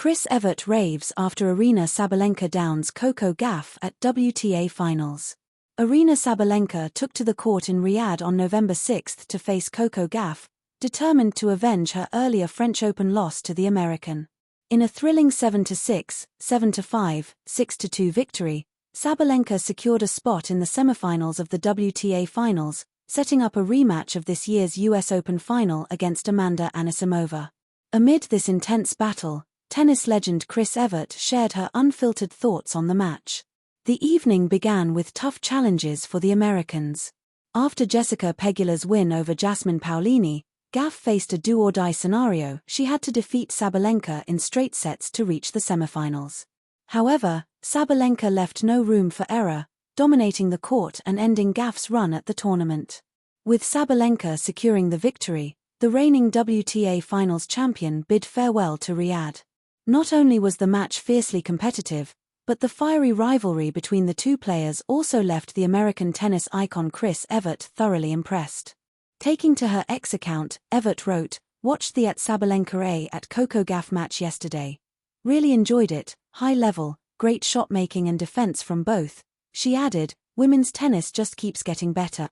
Chris Evert raves after Aryna Sabalenka downs Coco Gauff at WTA Finals. Aryna Sabalenka took to the court in Riyadh on November 6 to face Coco Gauff, determined to avenge her earlier French Open loss to the American. In a thrilling 7-6, 7-5, 6-2 victory, Sabalenka secured a spot in the semifinals of the WTA Finals, setting up a rematch of this year's US Open final against Amanda Anisimova. Amid this intense battle, tennis legend Chris Evert shared her unfiltered thoughts on the match. The evening began with tough challenges for the Americans. After Jessica Pegula's win over Jasmine Paolini, Gauff faced a do-or-die scenario. She had to defeat Sabalenka in straight sets to reach the semifinals. However, Sabalenka left no room for error, dominating the court and ending Gauff's run at the tournament. With Sabalenka securing the victory, the reigning WTA Finals champion bid farewell to Riyadh. Not only was the match fiercely competitive, but the fiery rivalry between the two players also left the American tennis icon Chris Evert thoroughly impressed. Taking to her X account, Evert wrote, "Watched the Sabalenka at Coco Gauff match yesterday. Really enjoyed it, high level, great shot making and defense from both." She added, "Women's tennis just keeps getting better.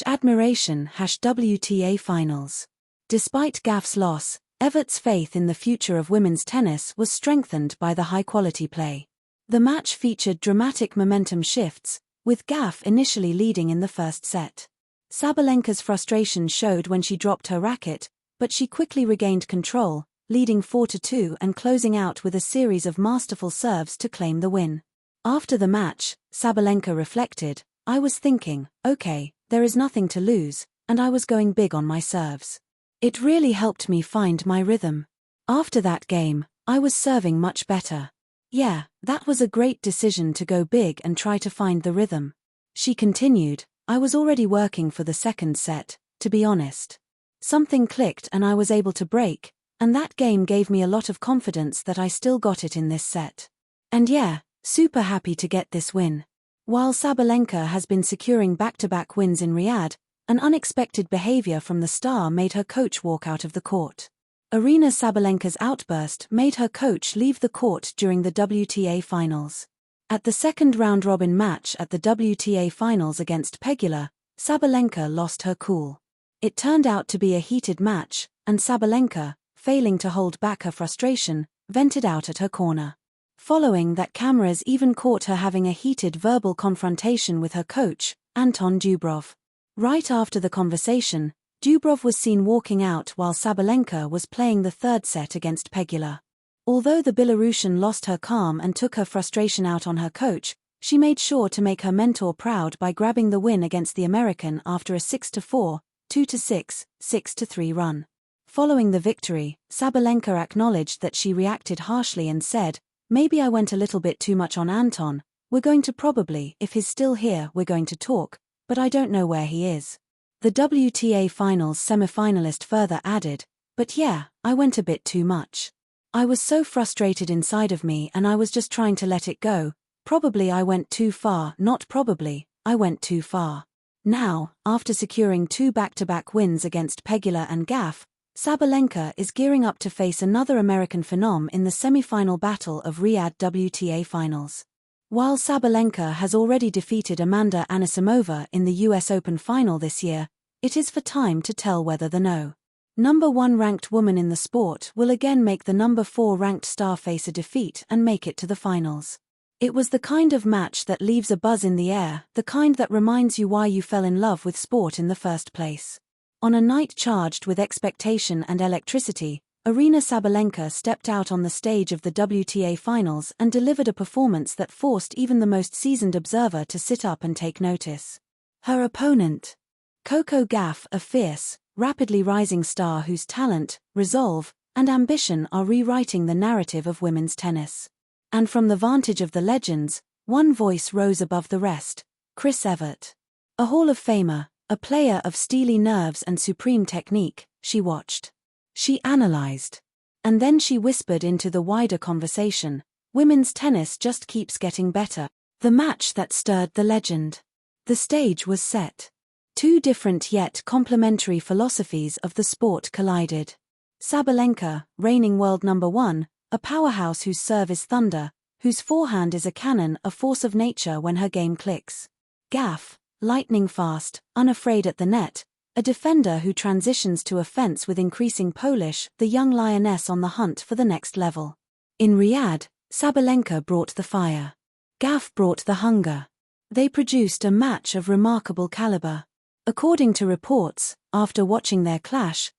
#admiration #WTA Finals." Despite Gauff's loss, Evert's faith in the future of women's tennis was strengthened by the high-quality play. The match featured dramatic momentum shifts, with Gauff initially leading in the first set. Sabalenka's frustration showed when she dropped her racket, but she quickly regained control, leading 4-2 and closing out with a series of masterful serves to claim the win. After the match, Sabalenka reflected, "I was thinking, okay, there is nothing to lose, and I was going big on my serves. It really helped me find my rhythm. After that game, I was serving much better. Yeah, that was a great decision to go big and try to find the rhythm." She continued, "I was already working for the second set, to be honest. Something clicked and I was able to break, and that game gave me a lot of confidence that I still got it in this set. And yeah, super happy to get this win." While Sabalenka has been securing back-to-back wins in Riyadh, an unexpected behavior from the star made her coach walk out of the court. Aryna Sabalenka's outburst made her coach leave the court during the WTA Finals. At the second round-robin match at the WTA Finals against Pegula, Sabalenka lost her cool. It turned out to be a heated match, and Sabalenka, failing to hold back her frustration, vented out at her corner. Following that, cameras even caught her having a heated verbal confrontation with her coach, Anton Dubrov. Right after the conversation, Dubrov was seen walking out while Sabalenka was playing the third set against Pegula. Although the Belarusian lost her calm and took her frustration out on her coach, she made sure to make her mentor proud by grabbing the win against the American after a 6-4, 2-6, 6-3 run. Following the victory, Sabalenka acknowledged that she reacted harshly and said, "Maybe I went a little bit too much on Anton. We're going to probably, if he's still here, we're going to talk, but I don't know where he is." The WTA Finals semifinalist further added, "But yeah, I went a bit too much. I was so frustrated inside of me and I was just trying to let it go. Probably I went too far, not probably, I went too far." Now, after securing two back-to-back wins against Pegula and Gauff, Sabalenka is gearing up to face another American phenom in the semi-final battle of Riyadh WTA Finals. While Sabalenka has already defeated Amanda Anisimova in the US Open final this year, it is for time to tell whether the number 1 ranked woman in the sport will again make the number 4 ranked star face a defeat and make it to the finals. It was the kind of match that leaves a buzz in the air, the kind that reminds you why you fell in love with sport in the first place. On a night charged with expectation and electricity, Aryna Sabalenka stepped out on the stage of the WTA Finals and delivered a performance that forced even the most seasoned observer to sit up and take notice. Her opponent, Coco Gauff, a fierce, rapidly rising star whose talent, resolve, and ambition are rewriting the narrative of women's tennis. And from the vantage of the legends, one voice rose above the rest: Chris Evert. A Hall of Famer, a player of steely nerves and supreme technique, she watched. She analyzed. And then she whispered into the wider conversation, "Women's tennis just keeps getting better." The match that stirred the legend. The stage was set. Two different yet complementary philosophies of the sport collided. Sabalenka, reigning world number 1, A powerhouse whose serve is thunder, whose forehand is a cannon, a force of nature when her game clicks. Gauff, lightning fast, unafraid at the net, a defender who transitions to offense with increasing polish, the young lioness on the hunt for the next level. In Riyadh, Sabalenka brought the fire. Gauff brought the hunger. They produced a match of remarkable caliber. According to reports, after watching their clash,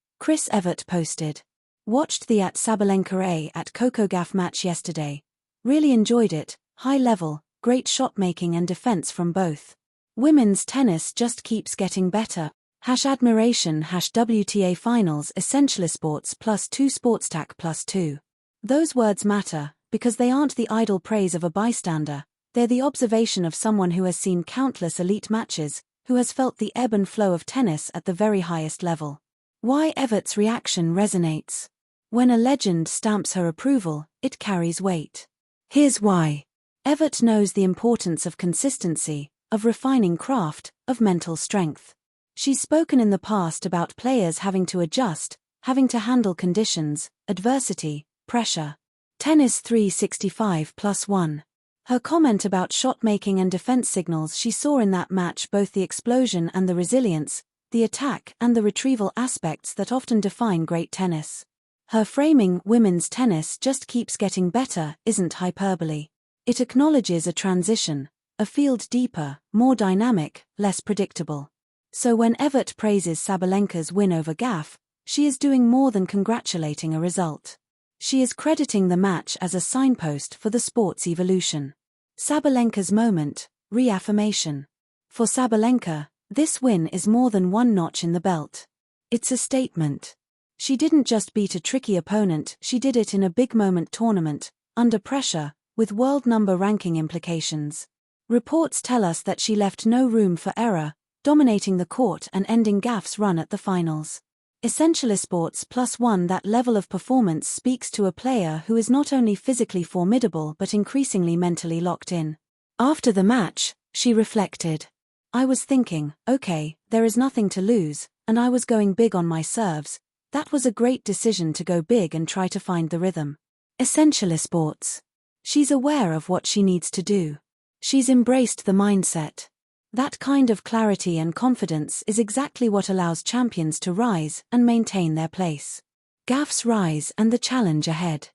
Evert posted, "Watched the Sabalenka at Coco Gauff match yesterday. Really enjoyed it, high level, great shot making and defense from both. Women's tennis just keeps getting better. #admiration #WTA finals Essentialisports +2 Sportstack +2. Those words matter, because they aren't the idle praise of a bystander, they're the observation of someone who has seen countless elite matches, who has felt the ebb and flow of tennis at the very highest level. Why Evert's reaction resonates. When a legend stamps her approval, it carries weight. Here's why. Evert knows the importance of consistency, of refining craft, of mental strength. She's spoken in the past about players having to adjust, having to handle conditions, adversity, pressure. Tennis 365+1. Her comment about shot-making and defense signals she saw in that match, both the explosion and the resilience, the attack and the retrieval aspects that often define great tennis. Her framing, "Women's tennis just keeps getting better," isn't hyperbole. It acknowledges a transition, a field deeper, more dynamic, less predictable. So when Evert praises Sabalenka's win over Gauff, she is doing more than congratulating a result. She is crediting the match as a signpost for the sport's evolution. Sabalenka's moment, reaffirmation. For Sabalenka, this win is more than one notch in the belt. It's a statement. She didn't just beat a tricky opponent, she did it in a big-moment tournament, under pressure, with world number ranking implications. Reports tell us that she left no room for error, dominating the court and ending Gauff's run at the finals. Essentialisports +1. That level of performance speaks to a player who is not only physically formidable but increasingly mentally locked in. After the match, she reflected. "I was thinking, okay, there is nothing to lose, and I was going big on my serves. That was a great decision to go big and try to find the rhythm." Essentialisports. She's aware of what she needs to do. She's embraced the mindset. That kind of clarity and confidence is exactly what allows champions to rise and maintain their place. Gauff's rise and the challenge ahead.